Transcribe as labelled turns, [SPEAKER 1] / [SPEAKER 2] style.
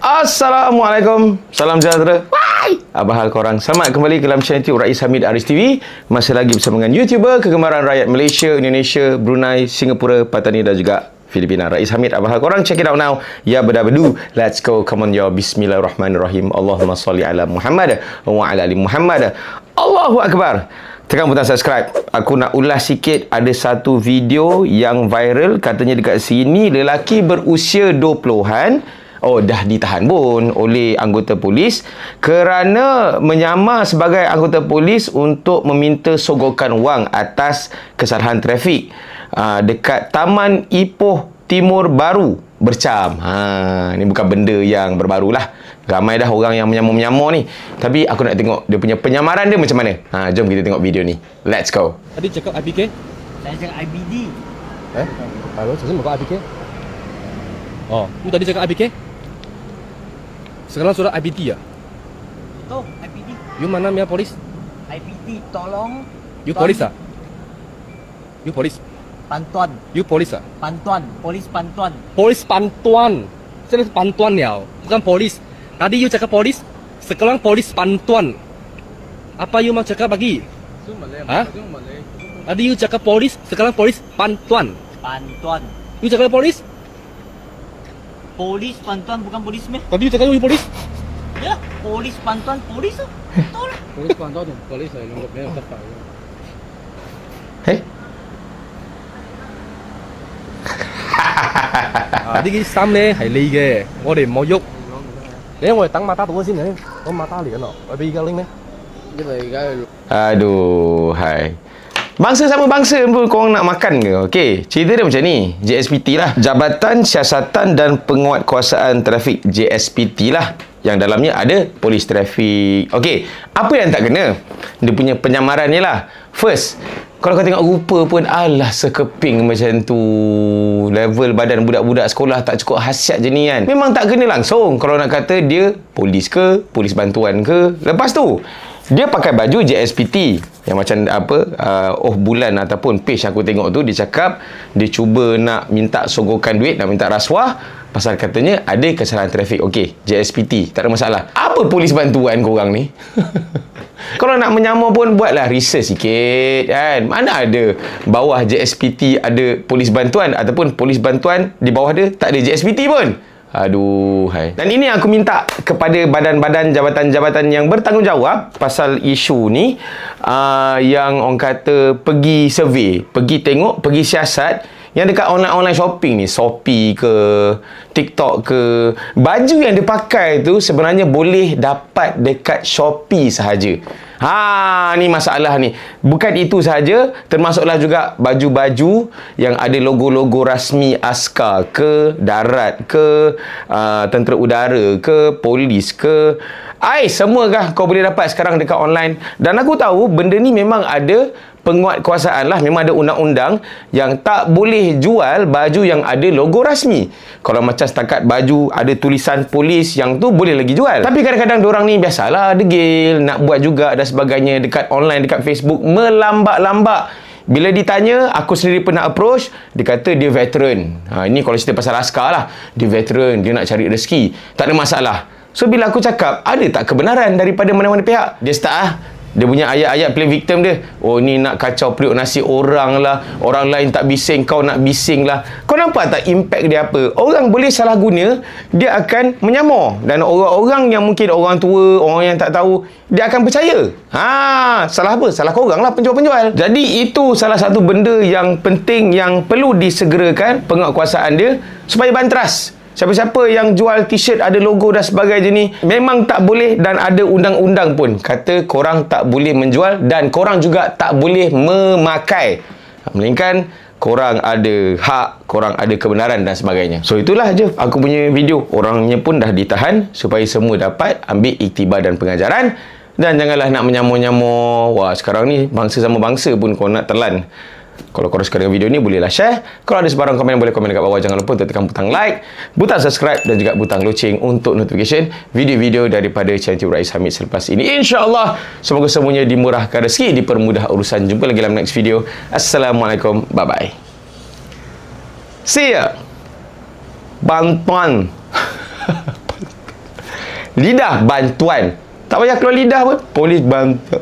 [SPEAKER 1] Assalamualaikum. Salam sejahtera. Bye. Apa hal korang? Selamat kembali ke dalam channel YouTube Rais Hamid Aris TV. Masih lagi bersama dengan YouTuber kegemaran rakyat Malaysia, Indonesia, Brunei, Singapura, Patani dan juga Filipina. Rais Hamid, apa hal korang? Check it out now. Ya bedabadu. Let's go. Come on yo. Bismillahirrahmanirrahim. Allahumma salli ala Muhammad wa ala ali Muhammad. Allahu Akbar. Tekan butang subscribe. Aku nak ulas sikit. Ada satu video yang viral. Katanya dekat sini lelaki berusia 20-an dah ditahan pun oleh anggota polis kerana menyamar sebagai anggota polis untuk meminta sogokan wang atas kesalahan trafik dekat Taman Ipoh Timur Baru, Bercam. Ni bukan benda yang berbarulah. Ramai dah orang yang menyamar-menyamar ni. Tapi aku nak tengok dia punya penyamaran dia macam mana. Jom kita tengok video ni. Let's go.
[SPEAKER 2] Tadi cakap IPK?
[SPEAKER 3] Saya cakap IBD.
[SPEAKER 2] Halo, saya bukan IPK. You tadi cakap IPK? Sekarang sudah IPT ya?
[SPEAKER 3] Itu IPD.
[SPEAKER 2] You mana punya polis?
[SPEAKER 3] IPD tolong.
[SPEAKER 2] You polis ah? You polis?
[SPEAKER 3] Pantuan.
[SPEAKER 2] You polis ah?
[SPEAKER 3] Pantuan. Polis pantuan.
[SPEAKER 2] Polis pantuan. Saya pantuan ya, bukan polis. Tadi you cakap polis, sekarang polis pantuan. Apa you mau cakap lagi? Tadi you cakap polis, sekarang polis pantuan.
[SPEAKER 3] Pantuan.
[SPEAKER 2] You cakap polis?
[SPEAKER 3] Polis pantuan bukan polis meh?
[SPEAKER 2] Tadi you cakap you polis?
[SPEAKER 3] Ya, polis pantuan polis tu. Betul lah.
[SPEAKER 2] Polis pantuan tu, polis saya nombor dia tepat. Đi cái衫咧係你嘅，我哋唔好喐。你因為等馬打到先嚟，我馬打嚟緊咯，我俾而家拎咩？因為而家
[SPEAKER 1] Aduh, hai. Bangsa sama bangsa pun korang nak makan ke? Okey, cerita dia macam ni. JSPT lah. Jabatan Siasatan dan Penguatkuasaan Trafik. JSPT lah. Yang dalamnya ada polis trafik. Okey, apa yang tak kena? Dia punya penyamaran ni lah. First, kalau kau tengok rupa pun, alah sekeping macam tu. Level badan budak-budak sekolah tak cukup hasiat je ni kan. Memang tak kena langsung kalau nak kata dia polis ke, polis bantuan ke. Lepas tu, dia pakai baju JSPT yang macam apa, bulan ataupun page aku tengok tu, dia cakap dia cuba nak minta sogokan duit, nak minta rasuah pasal katanya ada kesalahan trafik. Okey, JSPT, tak ada masalah. Apa polis bantuan korang ni? Kalau nak menyamar pun buatlah research sikit kan. Mana ada bawah JSPT ada polis bantuan ataupun polis bantuan di bawah dia tak ada JSPT pun. Aduh, hai. Dan ini aku minta kepada badan-badan jabatan-jabatan yang bertanggungjawab pasal isu ni, yang orang kata pergi survey, pergi tengok, pergi siasat yang dekat online shopping ni, Shopee ke, TikTok ke, baju yang dia pakai tu sebenarnya boleh dapat dekat Shopee sahaja. Ni masalah ni. Bukan itu sahaja, termasuklah juga baju-baju yang ada logo-logo rasmi askar ke, darat ke, tentera udara ke, polis ke. Semua kah kau boleh dapat sekarang dekat online. Dan aku tahu benda ni memang ada penguatkuasaan lah. Memang ada undang-undang yang tak boleh jual baju yang ada logo rasmi. Kalau macam setakat baju ada tulisan polis, yang tu boleh lagi jual. Tapi kadang-kadang diorang ni biasalah degil, nak buat juga dan sebagainya dekat online, dekat Facebook, melambak-lambak. Bila ditanya, aku sendiri pernah approach, dia kata dia veteran. Ini kalau cerita pasal askar lah. Dia veteran, dia nak cari rezeki. Tak ada masalah. So, bila aku cakap, ada tak kebenaran daripada mana-mana pihak? Dia start dia punya ayat-ayat play victim dia. Ni nak kacau periuk nasi orang lah, orang lain tak bising, kau nak bising lah. Kau nampak tak impact dia apa? Orang boleh salah guna, dia akan menyamar. Dan orang-orang yang mungkin orang tua, orang yang tak tahu, dia akan percaya. Salah apa? Salah korang lah, penjual-penjual. Jadi itu salah satu benda yang penting yang perlu disegerakan penguatkuasaan dia supaya bantras. Siapa-siapa yang jual t-shirt ada logo dan sebagainya ni memang tak boleh, dan ada undang-undang pun kata korang tak boleh menjual dan korang juga tak boleh memakai, melainkan korang ada hak, korang ada kebenaran dan sebagainya. So itulah je aku punya video. Orangnya pun dah ditahan supaya semua dapat ambil iktibar dan pengajaran. Dan janganlah nak menyamar-nyamar. Wah, sekarang ni bangsa sama bangsa pun kau nak telan. Kalau korang suka dengan video ni, bolehlah share. Kalau ada sebarang komen, boleh komen dekat bawah. Jangan lupa untuk tekan butang like, butang subscribe dan juga butang loceng untuk notification video-video daripada channel YouTube Rais Hamid selepas ini. InsyaAllah, semoga semuanya dimurahkan rezeki, dipermudah urusan. Jumpa lagi dalam next video. Assalamualaikum. Bye-bye. See ya. Bantuan. Lidah bantuan. Tak payah keluar lidah pun. Polis bantu.